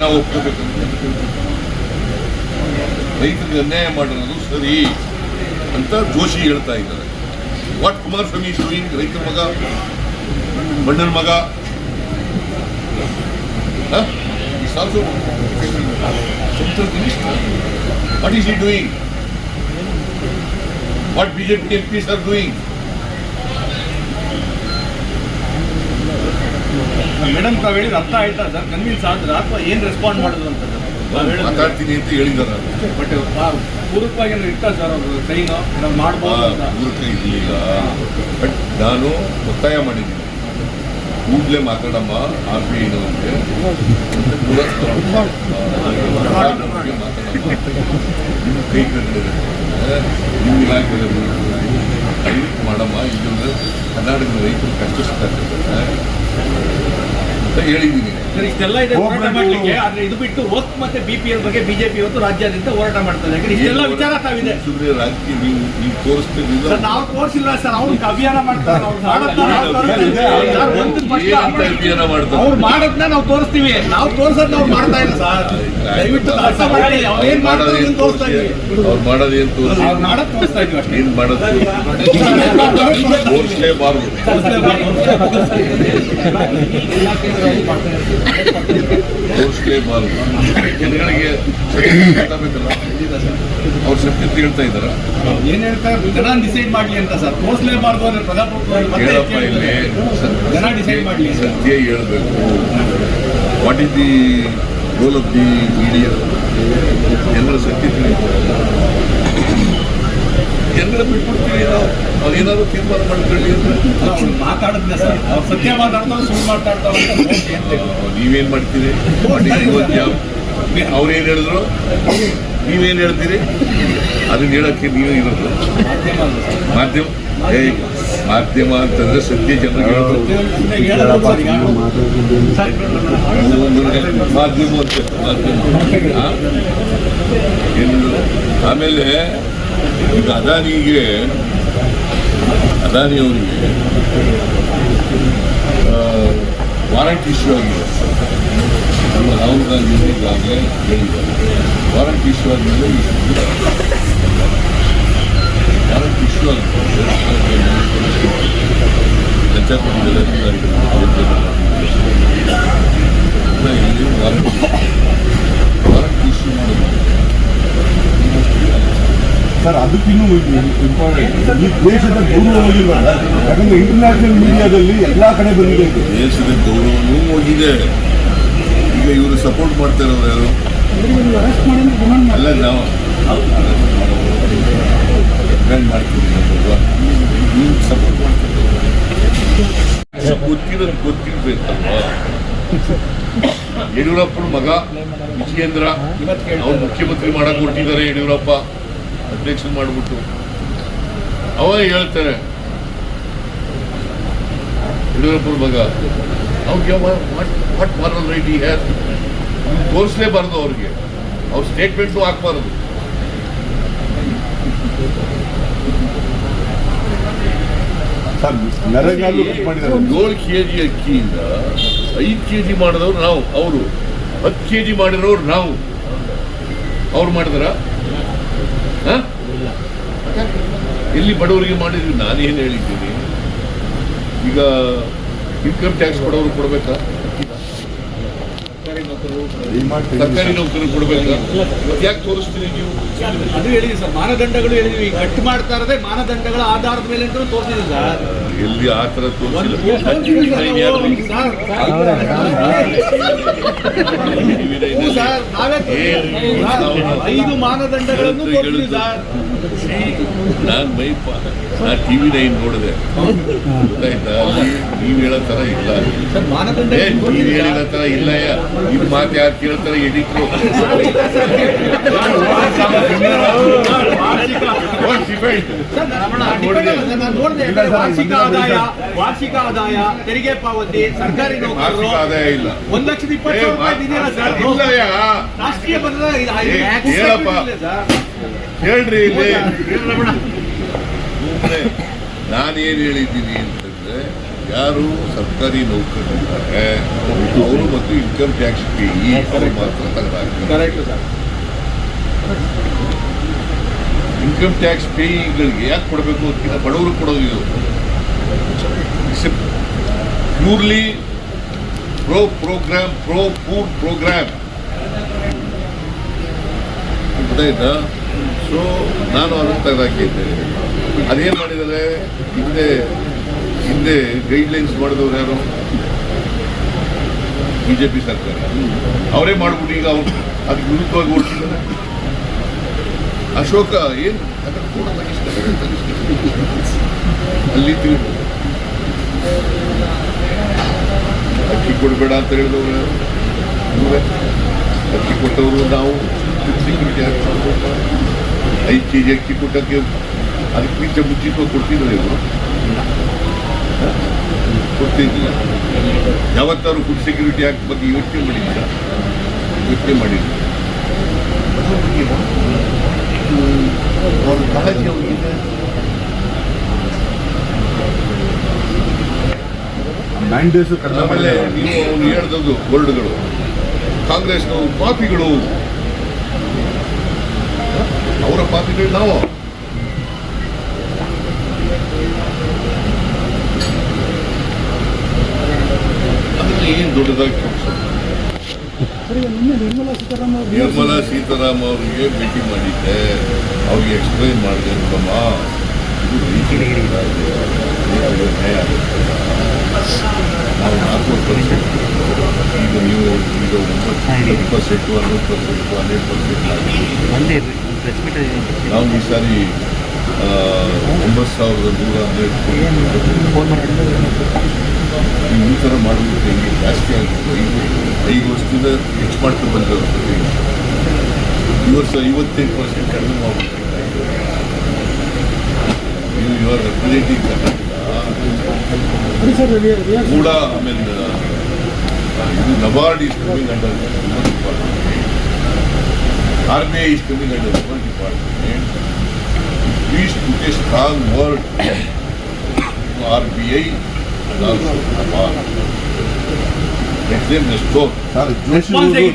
ನಾವು ಒಪ್ಕೋಬೇಕಂತ ರೈತರಿಗೆ ಅನ್ಯಾಯ ಮಾಡಿರೋದು ಸರಿ ಅಂತ ಜೋಶಿ ಹೇಳ್ತಾ ಇದ್ದಾರೆ. What Kumaraswamy is doing? ರೈತರ ಮಗ, ಬಣ್ಣನ ಮಗ, is also central minister. What is he doing? What BJP MPs are doing? Madam ತಾವು ಹೇಳಿದ ಅರ್ಥ ಆಯ್ತಾ ಸರ್? ಕನ್ವಿನ್ಸ್ ಆದ್ರ ಅಥವಾ ಏನ್ ರೆಸ್ಪಾಂಡ್ ಮಾಡಿದ್ರು ಅಂತ ಮಾತಾಡ್ತೀನಿ ಅಂತ ಹೇಳಿದಾರೆ. ಬಟ್ ಪೂರಕವಾಗಿ ಇರ್ತಾ ಸರ್ ಅವರು ಸೈನ್ ನಾವು ಮಾಡ್ಬೋದು ಅಂತ ಪೂರಕ ಇರಲಿಲ್ಲ. ಬಟ್ ನಾನು ಒತ್ತಾಯ ಮಾಡಿದ್ದೀನಿ, ಕೂಡಲೇ ಮಾತಾಡಮ್ಮ RBIನವ್ರಿಗೆ ಮಾತಾಡಮ್ಮ, ನಿಮ್ಮ ಕೈ ಕಟ್ಟಿದ್ರೆ ನಿಮ್ಮ ಇಲಾಖೆಯಲ್ಲಿ ದಯವಿಟ್ಟು ಮಾಡಮ್ಮ, ಇಲ್ಲಂದ್ರೆ ಕರ್ನಾಟಕದ ರೈತರು ಕಷ್ಟ ಅಂತ ಹೇಳಿದ್ದೀನಿ. ಸರ್ ಇಷ್ಟೆಲ್ಲ ಇದೆ ಹೋರಾಟ ಮಾಡ್ಲಿಕ್ಕೆ, ಆದ್ರೆ ಇದು ಬಿಟ್ಟು ಓಕ್ ಮತ್ತೆ BPL ಬಗ್ಗೆ ಬಿಜೆಪಿ ಇವತ್ತು ರಾಜ್ಯಾದ್ಯಂತ ಹೋರಾಟ ಮಾಡ್ತಾರೆ. ಇಷ್ಟೆಲ್ಲ ವಿಚಾರ ತಾವಿದೆ ಸುಮ್ಮನೆ ರಾಜಕೀಯ ನೀವು ತೋರಿಸ್ತೀವಿ. ನಾವು ತೋರಿಸಿಲ್ಲ ಸರ್, ಅವ್ರು ಅಭಿಯಾನ ಮಾಡ್ತಾರೆ, ಅಭಿಯಾನ ಮಾಡ್ತಾರೆ, ಅವ್ರು ಮಾಡೋದನ್ನ ನಾವು ತೋರಿಸ್ತೀವಿ. ನಾವು ತೋರ್ಸೋದ್ ನಾವು ಮಾಡ್ತಾ ಇಲ್ಲ ಸರ್, ದಯವಿಟ್ಟು ಅರ್ಥ ಮಾಡಿ. ಅವ್ರು ಏನ್ ಮಾಡೋದು ತೋರಿಸ್ತಾ ಇದೀವಿ, ಅವ್ರು ಮಾಡೋದೇನು ತೋರಿಸ್ತಾ ಇದೀವಿ ಅಷ್ಟೇ. ಏನ್ ಮಾಡೋದು ತೋರಿಸಲೇಬಾರ್ದು. ತೋರಿಸಲೇಬಾರ್ದು. ಜನಗಳಿಗೆ ಗೊತ್ತಾಗಬೇಕಲ್ಲ, ಅವ್ರ ಸತ್ಯ ಹೇಳ್ತಾ ಇದ್ದಾರ. ಏನ್ ಹೇಳ್ತಾರೆ? ಜನ ಡಿಸೈಡ್ ಮಾಡ್ಲಿ ಅಂತ ಸರ್. ತೋರಿಸಲೇಬಾರ್ದು ಅಂದ್ರೆ ಪ್ರಜಾಪ್ರಭುತ್ವ ಹೇಳಪ್ಪ, ಇಲ್ಲಿ ಜನ ಡಿಸೈಡ್ ಮಾಡ್ಲಿ, ಸತ್ಯ ಹೇಳ್ಬೇಕು. What is the role of the media? ಜನರ ಸತ್ಯ ಜನರ ಬಿಟ್ಬಿಡ್ತೀವಿ ನಾವು. ಅವ್ರೇನಾದ್ರು ತೀರ್ಮಾನ ಮಾಡ್ಕೊಳ್ಳಿ ಅಂದ್ರೆ ಮಾತಾಡಿದ್ನ ಸರ್, ಅವ್ರು ಸತ್ಯ ಮಾತಾಡ್ತಾರೆ, ಸುಳ್ಳು ಮಾತಾಡ್ತಾರೆ ಅಂತ ನೀವೇನ್ ಮಾಡ್ತೀರಿ? ಅವ್ರೇನ್ ಹೇಳಿದ್ರು ನೀವೇನ್ ಹೇಳ್ತೀರಿ? ಅದನ್ನ ಹೇಳಕ್ಕೆ ನೀವೇ ಇರೋದು ಮಾಧ್ಯಮ. ಮಾಧ್ಯಮ ಅಂತಂದ್ರೆ ಸತ್ಯ ಜನರಿಗೆ ಮಾಧ್ಯಮ ಅಂತ ಏನು. ಆಮೇಲೆ ಈಗ ಅದಾನಿಯವರಿಗೆ ವಾರಂಟ್ ಇಶ್ಯೂ ಆಗಿದೆ. ನಮ್ಮ ರಾಹುಲ್ ಗಾಂಧಿ ಈಗಾಗಲೇ ಹೇಳಿದ್ದಾರೆ, ವಾರಂಟ್ ಇಶ್ಯೂ ಆದಮೇಲೆ ವಾರಂಟ್ ಇಶ್ಯೂ ಆಗಿದೆ. ಲಂಚ ಕೊಟ್ಟಿದ್ದಾರೆ ವಾರಂಟ್ ಇಶ್ಯೂ ಮಾಡೋದು ಸರ್. ಅದಕ್ಕಿನ್ನೂ ಇಂಪಾರ್ಟೆಂಟ್, ಈ ದೇಶದ ಗೌರವ ಹೋಗಿಲ್ಲ. ಯಾಕಂದ್ರೆ ಇಂಟರ್ನ್ಯಾಷನಲ್ ಮೀಡಿಯಾದಲ್ಲಿ ಎಲ್ಲ ಕಡೆ ಬಂದಿದೆ. ದೇಶದ ಗೌರವನೂ ಹೋಗಿದೆ. ಈಗ ಇವರು ಸಪೋರ್ಟ್ ಮಾಡ್ತಾ ಇರೋರು ಯಾರು? ಅಲ್ಲ, ನಾವು ಡಿಪೆಂಡ್ ಮಾಡ್ತೀವಿ. ನೀವು ಸಪೋರ್ಟ್ ಮಾಡ್ತೀವಿ, ಗೊತ್ತಿರೋದು ಗೊತ್ತಿರ್ಬೇಕಲ್ವಾ? ಯಡಿಯೂರಪ್ಪನ ಮಗ ವಿಜಯೇಂದ್ರ ಅವ್ರು ಮುಖ್ಯಮಂತ್ರಿ ಮಾಡಕ್ ಕೊಟ್ಟಿದ್ದಾರೆ. ಯಡಿಯೂರಪ್ಪ ಅಧ್ಯಕ್ಷ ಮಾಡಿಬಿಟ್ಟು ಅವ ಹೇಳ್ತಾರೆ, ಯಡಿಯೂರಪ್ಪನ ಮಗ ಅವ್ರಿಗೆ ವಾಟ್ ಮಾರಲ್ ರೈಟ್ ಈ ಹ್ಯಾಸ್? ತೋರಿಸಲೇಬಾರ್ದು ಅವ್ರಿಗೆ, ಅವ್ರ ಸ್ಟೇಟ್ಮೆಂಟು ಹಾಕ್ಬಾರ್ದು. ಸರ್ 7 kg ಅಕ್ಕಿಯಿಂದ 5 kg ಮಾಡಿದವ್ರು ನಾವು, ಅವರು 10 kg ಮಾಡಿರೋರು ನಾವು. ಅವ್ರು ಮಾಡಿದಾರ? ಎಲ್ಲಿ ಬಡವರಿಗೆ ಮಾಡಿದ್ವಿ? ನಾನೇನು ಹೇಳಿದ್ದೀನಿ? ಈಗ ಇನ್ಕಮ್ ಟ್ಯಾಕ್ಸ್ ಕೊಡೋರು ಕೊಡ್ಬೇಕಾ? ಸರ್ಕಾರಿ ನೌಕರರು ಕೊಡ್ಬೇಕಾ? ಯಾಕೆ ತೋರಿಸ್ತೀರಿ ನೀವು? ಅದು ಹೇಳಿದ್ವಿ ಸರ್, ಮಾನದಂಡಗಳು ಹೇಳಿದ್ವಿ. ಕಟ್ ಮಾಡ್ತಾ ಇರೋದೇ ಮಾನದಂಡಗಳ ಆಧಾರದ ಮೇಲೆ ಅಂತ ತೋರಿಸಿದ್ವಿ ಸರ್. ಎಲ್ಲಿ ಆ ಥರ ತೋರಿಸಿಲ್ಲ. 5 ಮಾನದಂಡಗಳನ್ನು ತೋರಿಸಿದ್ವಿ ಸರ್. ನಾನು TV9 ನೋಡಿದೆ, ಗೊತ್ತಾಯ್ತಾ? ನೀವು ಹೇಳೋ ಥರ ಇಲ್ಲ, ನೀವು ಹೇಳಿರೋ ಥರ ಇಲ್ಲ. ನಿಮ್ಮ ಮಾತು ಯಾರು ಕೇಳ್ತಾರೆ? ಎಡಿಟ್ರು ವಾರ್ಷಿಕ ಆದಾಯ, ತೆರಿಗೆ ಪಾವತಿ, ಸರ್ಕಾರಿ ನೌಕರರು ಆದಾಯ ಇಲ್ಲ. 1,20,000 ರಾಷ್ಟ್ರೀಯ ಹೇಳಪ್ಪ, ಹೇಳ್ರಿ ಇಲ್ಲಿ. ನಾನೇನು ಹೇಳಿದ್ದೀನಿ ಅಂತಂದ್ರೆ, ಯಾರು ಸರ್ಕಾರಿ ನೌಕರರಿದ್ದಾರೆ ಅವರು ಮತ್ತು ಇನ್ಕಮ್ ಟ್ಯಾಕ್ಸ್ ಪೇಯಿ ಅವರು ಮಾತ್ರ ತೆಗೆದಾಕ್ತಾರೆ. Correct sir. ಇನ್ಕಮ್ ಟ್ಯಾಕ್ಸ್ ಪೇಯಿಗಳಿಗೆ ಯಾಕೆ ಕೊಡಬೇಕು ಅಂತಿಲ್ಲ, ಬಡವರು ಕೊಡೋದು ಇದು. ಪ್ಯೂರ್ಲಿ ಪ್ರೋಗ್ರಾಮ್ ಫುಡ್ ಪ್ರೋಗ್ರಾಮ್ ಗೊತ್ತಾಯ್ತಾ? ಸೊ ನಾನು ಅದನ್ನು ತೆಗೆದಾಕಿದ್ದೇನೆ. ಅದೇನು ಮಾಡಿದ್ದಾರೆ, ಹಿಂದೆ ಗೈಡ್ಲೈನ್ಸ್ ಮಾಡಿದವ್ರು ಯಾರು? ಬಿಜೆಪಿ ಸರ್ಕಾರ. ಅವರೇ ಮಾಡ್ಬಿಟ್ಟು ಈಗ ಅವ್ರು ಅದಕ್ಕೆ ವಿರುದ್ಧವಾಗಿ ಓಡಿಸಿದ್ದಾರೆ. ಅಶೋಕ ಏನು ಅಲ್ಲಿ ಅಕ್ಕಿ ಕೊಡಬೇಡ ಅಂತ ಹೇಳಿದವರು ಯಾರು? ಇವರೇ. ಅಕ್ಕಿ ಕೊಟ್ಟವರು ನಾವು ಸೆಕ್ಯೂರಿಟಿ 5 kg ಅಕ್ಕಿ ಕೊಟ್ಟಕ್ಕೆ ಅದಕ್ಕಿಂತ ಮುಂಚಿತವಾಗಿ ಕೊಡ್ತಿದ್ರು ಇವರು, ಕೊಡ್ತಿದ್ದಿಲ್ಲ. ಯಾವತ್ತಾರು ಫುಡ್ ಸೆಕ್ಯೂರಿಟಿ ಆಕ್ಟ್ ಬಗ್ಗೆ ಯೋಚನೆ ಮಾಡಿದ್ದೀರಾ? ಯೋಚನೆ ಮಾಡಿದ್ರು. ಅವ್ರ ಕಾಳಜಿ ಅವ್ರಿಗಿದೆ. ಮ್ಯಾಂಡೇಸ್ ಆಮೇಲೆ ನೀವು ಅವನು ಹೇಳ್ದದ್ದು ವರ್ಡ್ಗಳು, ಕಾಂಗ್ರೆಸ್ನವರು ಪಾಪಿಗಳು, ಅವರ ಪಾಪಿಗಳು ನಾವು. ಅದನ್ನ ಏನು ದೊಡ್ಡದಾಗಿ ತೋರಿಸೋದು? ನಿರ್ಮಲಾ ಸೀತಾರಾಮ್ ಅವರಿಗೆ ಭೇಟಿ ಮಾಡಿದ್ದೆ, ಅವ್ರಿಗೆ ಎಕ್ಸ್ಪ್ಲೈನ್ ಮಾಡಿದೆ. ನೋಡಮ್ಮ, ಇದು ರೈತರಿಗೆ ನ್ಯಾಯ ಆಗುತ್ತೆ. ನಾವು 4% ಈಗ ನೀವು ಈಗ 9%, 60%, 100% ನಾವು ಈ ಸಾರಿ 9,112 ಈ ಥರ ಮಾಡೋದಕ್ಕೆ ಹೆಂಗೆ ಜಾಸ್ತಿ ಆಗುತ್ತೆ. 5 ವರ್ಷದಿಂದ ಹೆಚ್ಚು ಮಾಡ್ತಾ ಬಂದಿರೋದು. ಈ ವರ್ಷ 58% ಕಡಿಮೆ ಮಾಡ್ಬಿಟ್ಟಿದ್ದಾರೆ. ನೀವು ಇವಾಗ ರೆಪ್ರೆಸೆಂಟಿಂಗ್ ಕರ್ನಾಟಕ ಕೂಡ. ಆಮೇಲೆ ಇದು NABARD is coming under woman department, RBI is coming under woman department. Please put a strong word RBI and also NABARD. Let them restore. Sir, Joshi ಅವರು